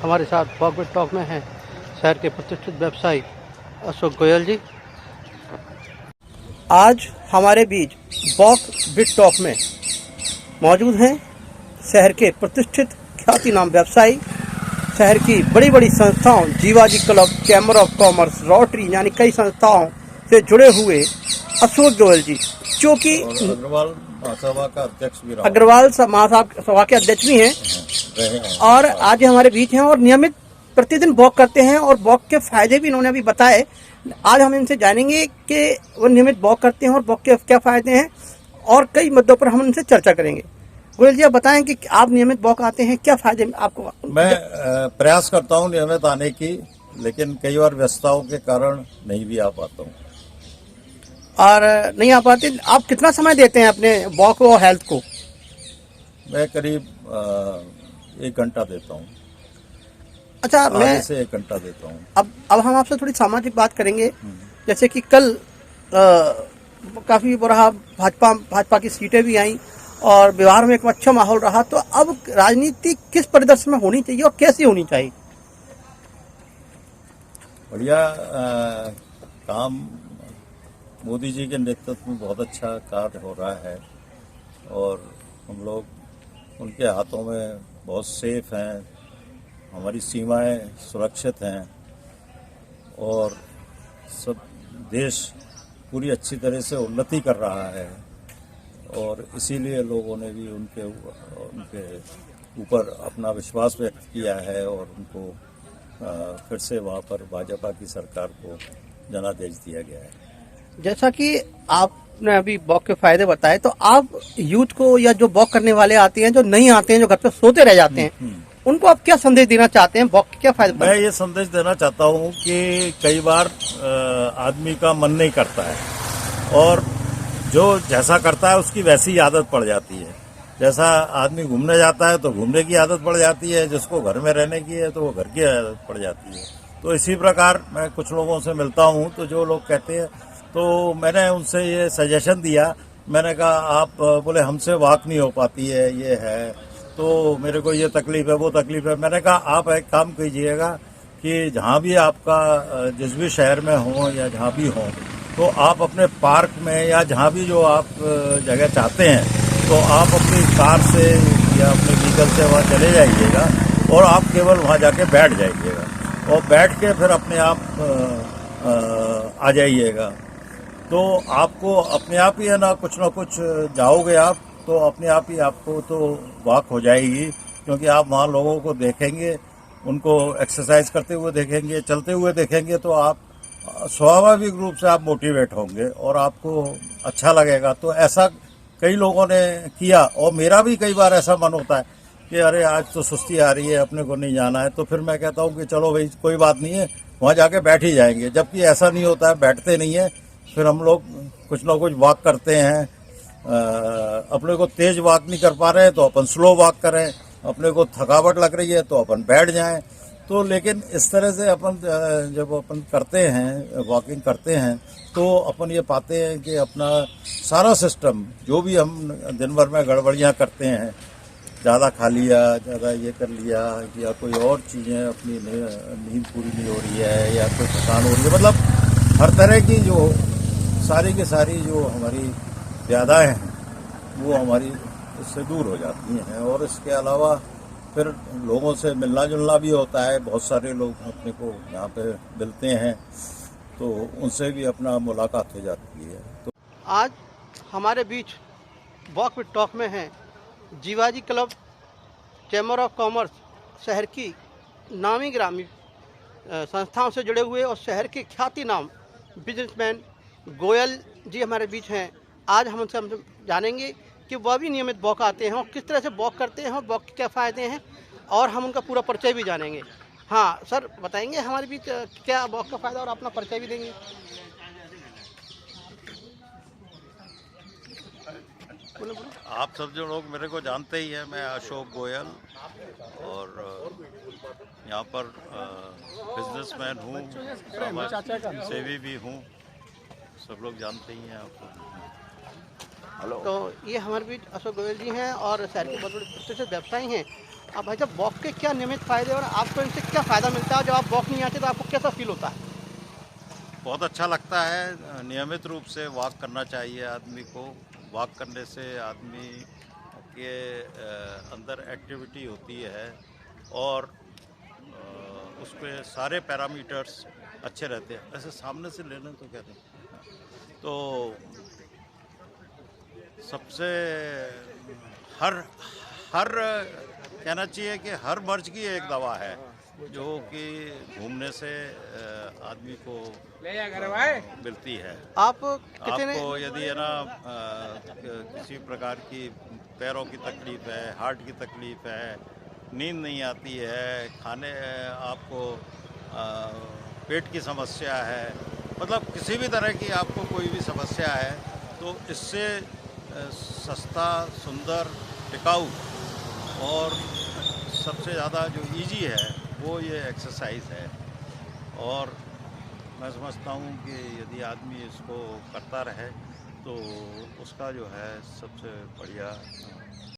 हमारे साथ walk with talk में हैं शहर के प्रतिष्ठित व्यवसायी अशोक गोयल जी। आज हमारे बीच वॉक विद टॉक में मौजूद हैं शहर के प्रतिष्ठित ख्यातिनाम व्यवसायी, शहर की बड़ी बड़ी संस्थाओं Jiwaji club, chamber of commerce, rotary यानी कई संस्थाओं से जुड़े हुए अशोक गोयल जी, जो कि अग्रवाल महासभा का अध्यक्ष भी रहा। अग्रवाल महासभा के अध्यक्ष भी हैं और आज हमारे बीच हैं और नियमित प्रतिदिन वॉक करते हैं और वॉक के फायदे भी इन्होंने अभी बताए। आज हम इनसे जानेंगे कि वो नियमित वॉक करते हैं और वॉक के क्या फायदे हैं और कई मुद्दों पर हम इनसे चर्चा करेंगे। गोयल जी, आप बताएं कि आप नियमित वॉक आते हैं, क्या फायदे आपको? मैं प्रयास करता हूं नियमित आने की, लेकिन कई बार व्यस्तताओं के कारण नहीं भी आ पाता हूं। और नहीं आ पाते। आप कितना समय देते हैं अपने वॉक और हेल्थ को? मैं करीब 1 घंटा देता हूं। अच्छा, मैं से 1 घंटा देता हूं। अब हम आपसे थोड़ी सामाजिक बात करेंगे। जैसे कि कल काफी बड़ा भाजपा की सीटें भी आई और बिहार में एक अच्छा माहौल रहा, तो अब राजनीति किस परिदृश्य में होनी चाहिए और कैसी होनी चाहिए? बढ़िया काम मोदी जी के नेतृत्व में बहुत अच्छा कार्य हो रहा है और हम लोग उनके हाथों में बहुत सेफ हैं, हमारी सीमाएं सुरक्षित हैं और सब देश पूरी अच्छी तरह से उन्नति कर रहा है और इसीलिए लोगों ने भी उनके ऊपर अपना विश्वास व्यक्त किया है और उनको फिर से वहाँ पर भाजपा की सरकार को जनादेश दिया गया है। जैसा कि आपने अभी वॉक के फायदे बताए, तो आप यूथ को या जो वॉक करने वाले आते हैं, जो नहीं आते हैं, जो घर पे सोते रह जाते हैं, उनको आप क्या संदेश देना चाहते हैं? वॉक के क्या फायदे? मैं ये संदेश देना चाहता हूँ कि कई बार आदमी का मन नहीं करता है और जो जैसा करता है उसकी वैसी आदत पड़ जाती है। जैसा आदमी घूमने जाता है तो घूमने की आदत पड़ जाती है, जिसको घर में रहने की है तो वो घर की आदत पड़ जाती है। तो इसी प्रकार मैं कुछ लोगों से मिलता हूँ तो जो लोग कहते हैं, तो मैंने उनसे ये सजेशन दिया। मैंने कहा आप बोले हमसे वॉक नहीं हो पाती है, ये है, तो मेरे को ये तकलीफ है, वो तकलीफ है। मैंने कहा आप एक काम कीजिएगा कि जहाँ भी आपका जिस भी शहर में हो या जहाँ भी हो, तो आप अपने पार्क में या जहाँ भी जो आप जगह चाहते हैं, तो आप अपनी कार से या अपने व्हीकल से वहाँ चले जाइएगा और आप केवल वहाँ जाके बैठ जाइएगा और बैठ के फिर अपने आप आ जाइएगा। तो आपको अपने आप ही है ना कुछ जाओगे आप, तो अपने आप ही आपको तो वॉक हो जाएगी, क्योंकि आप वहाँ लोगों को देखेंगे, उनको एक्सरसाइज करते हुए देखेंगे, चलते हुए देखेंगे, तो आप स्वाभाविक रूप से आप मोटिवेट होंगे और आपको अच्छा लगेगा। तो ऐसा कई लोगों ने किया और मेरा भी कई बार ऐसा मन होता है कि अरे आज तो सुस्ती आ रही है, अपने को नहीं जाना है, तो फिर मैं कहता हूँ कि चलो भाई कोई बात नहीं है, वहाँ जाके बैठ ही जाएंगे। जबकि ऐसा नहीं होता है, बैठते नहीं है, फिर हम लोग कुछ ना कुछ वॉक करते हैं। अपने को तेज वॉक नहीं कर पा रहे हैं तो अपन स्लो वॉक करें, अपने को थकावट लग रही है तो अपन बैठ जाएं। तो लेकिन इस तरह से अपन जब अपन करते हैं, वॉकिंग करते हैं, तो अपन ये पाते हैं कि अपना सारा सिस्टम जो भी हम दिन भर में गड़बड़ियाँ करते हैं, ज़्यादा खा लिया, ज़्यादा ये कर लिया या कोई और चीज़ें, अपनी नींद पूरी नहीं हो रही है या कोई थकान हो रही है, मतलब हर तरह की जो सारी की सारी जो हमारी बाधाएं हैं वो हमारी इससे दूर हो जाती हैं। और इसके अलावा फिर लोगों से मिलना जुलना भी होता है। बहुत सारे लोग अपने को यहाँ पे मिलते हैं तो उनसे भी अपना मुलाकात हो जाती है। तो आज हमारे बीच वॉक विद टॉक में हैं Jiwaji club, chamber of commerce, शहर की नामी ग्रामी संस्थाओं से जुड़े हुए और शहर के ख्यातिनाम बिजनेसमैन गोयल जी हमारे बीच हैं। आज हम उनसे जानेंगे कि वह भी नियमित वॉक आते हैं और किस तरह से वॉक करते हैं और वॉक के क्या फ़ायदे हैं, और हम उनका पूरा परिचय भी जानेंगे। हाँ सर, बताएंगे हमारे बीच क्या वॉक का फ़ायदा और अपना परिचय भी देंगे। बोलो। आप सब जो लोग मेरे को जानते ही हैं, मैं अशोक गोयल और यहाँ पर बिजनेसमैन हूँ, समाज सेवी भी हूँ, सब लोग जानते ही हैं आपको। तो ये हमारे बीच अशोक गोयल जी हैं और शहर के बहुत बड़े प्रतिष्ठित व्यवसायी हैं अब भाई साहब वॉक के क्या नियमित फायदे और आपको इनसे क्या फ़ायदा मिलता है? जब आप वॉक नहीं आते तो आपको कैसा फील होता है? बहुत अच्छा लगता है। नियमित रूप से वॉक करना चाहिए आदमी को। वॉक करने से आदमी के अंदर एक्टिविटी होती है और उसके सारे पैरामीटर्स अच्छे रहते हैं। ऐसे सामने से लेना तो कहते हैं तो सबसे हर हर कहना चाहिए कि हर मर्ज की एक दवा है जो कि घूमने से आदमी को मिलती है। आप कितने आपको यदि है ना किसी प्रकार की पैरों की तकलीफ है, हार्ट की तकलीफ है, नींद नहीं आती है, खाने आपको पेट की समस्या है, मतलब किसी भी तरह की आपको कोई भी समस्या है तो इससे सस्ता, सुंदर, टिकाऊ और सबसे ज़्यादा जो इजी है वो ये एक्सरसाइज है। और मैं समझता हूँ कि यदि आदमी इसको करता रहे तो उसका जो है सबसे बढ़िया